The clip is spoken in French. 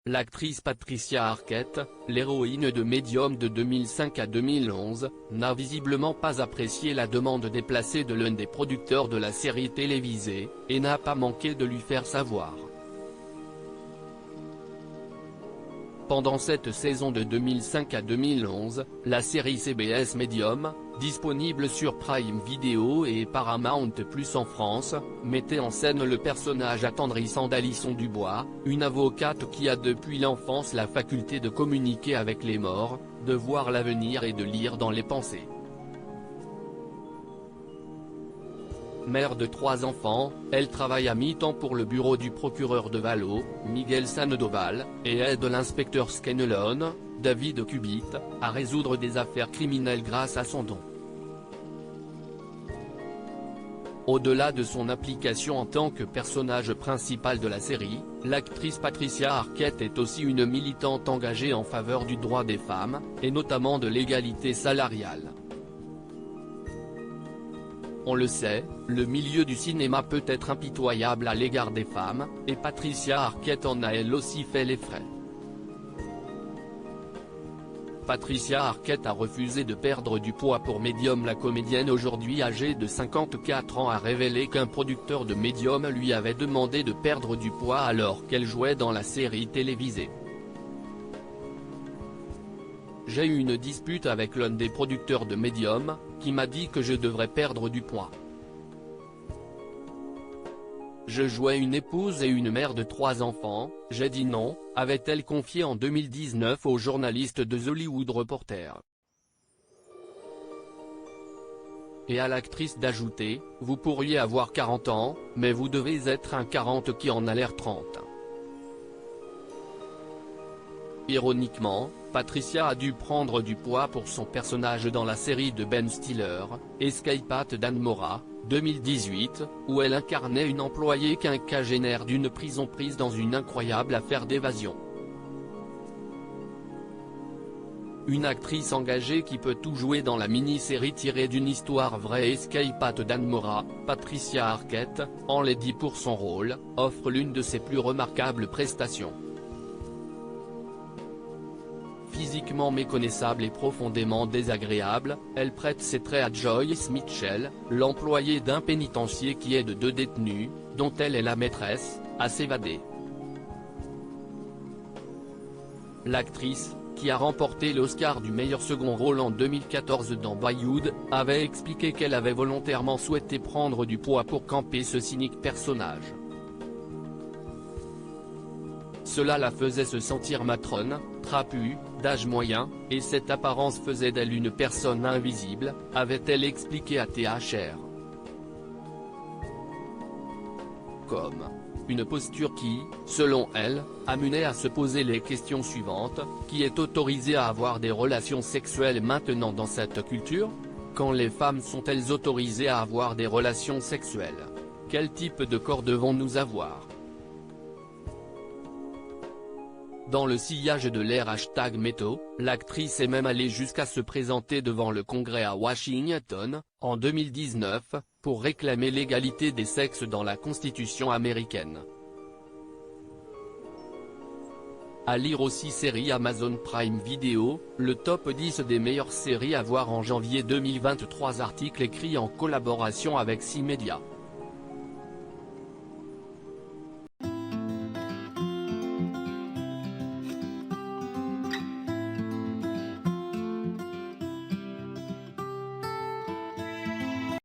L'actrice Patricia Arquette, l'héroïne de Medium de 2005 à 2011, n'a visiblement pas apprécié la demande déplacée de l'un des producteurs de la série télévisée, et n'a pas manqué de lui faire savoir. Pendant cette saison de 2005 à 2011, la série CBS Medium, disponible sur Prime Video et Paramount+ en France, mettait en scène le personnage attendrissant d'Alison Dubois, une avocate qui a depuis l'enfance la faculté de communiquer avec les morts, de voir l'avenir et de lire dans les pensées. Mère de 3 enfants, elle travaille à mi-temps pour le bureau du procureur de Vallo, Miguel Sandoval, et aide l'inspecteur Scanlon, David Cubitt, à résoudre des affaires criminelles grâce à son don. Au-delà de son application en tant que personnage principal de la série, l'actrice Patricia Arquette est aussi une militante engagée en faveur du droit des femmes, et notamment de l'égalité salariale. On le sait, le milieu du cinéma peut être impitoyable à l'égard des femmes, et Patricia Arquette en a elle aussi fait les frais. Patricia Arquette a refusé de perdre du poids pour Medium. La comédienne aujourd'hui âgée de 54 ans a révélé qu'un producteur de Medium lui avait demandé de perdre du poids alors qu'elle jouait dans la série télévisée. J'ai eu une dispute avec l'un des producteurs de Medium, qui m'a dit que je devrais perdre du poids. Je jouais une épouse et une mère de 3 enfants, j'ai dit non, avait-elle confié en 2019 au journaliste de The Hollywood Reporter. Et à l'actrice d'ajouter, vous pourriez avoir 40 ans, mais vous devez être un 40 qui en a l'air 30. Ironiquement, Patricia a dû prendre du poids pour son personnage dans la série de Ben Stiller, Escape at Dannemora, 2018, où elle incarnait une employée quinquagénaire d'une prison prise dans une incroyable affaire d'évasion. Une actrice engagée qui peut tout jouer dans la mini-série tirée d'une histoire vraie Escape at Dannemora, Patricia Arquette, enlaidie pour son rôle, offre l'une de ses plus remarquables prestations. Physiquement méconnaissable et profondément désagréable, elle prête ses traits à Joyce Mitchell, l'employée d'un pénitencier qui aide 2 détenus, dont elle est la maîtresse, à s'évader. L'actrice, qui a remporté l'Oscar du meilleur second rôle en 2014 dans Boyhood, avait expliqué qu'elle avait volontairement souhaité prendre du poids pour camper ce cynique personnage. Cela la faisait se sentir matrone, trapue, d'âge moyen, et cette apparence faisait d'elle une personne invisible, avait-elle expliqué à THR. Comme une posture qui, selon elle, amenait à se poser les questions suivantes, qui est autorisé à avoir des relations sexuelles maintenant dans cette culture? Quand les femmes sont-elles autorisées à avoir des relations sexuelles? Quel type de corps devons-nous avoir? Dans le sillage de l'ère #MeToo, l'actrice est même allée jusqu'à se présenter devant le Congrès à Washington, en 2019, pour réclamer l'égalité des sexes dans la Constitution américaine. À lire aussi série Amazon Prime Video, le top 10 des meilleures séries à voir en janvier 2023. Article écrit en collaboration avec 6 médias.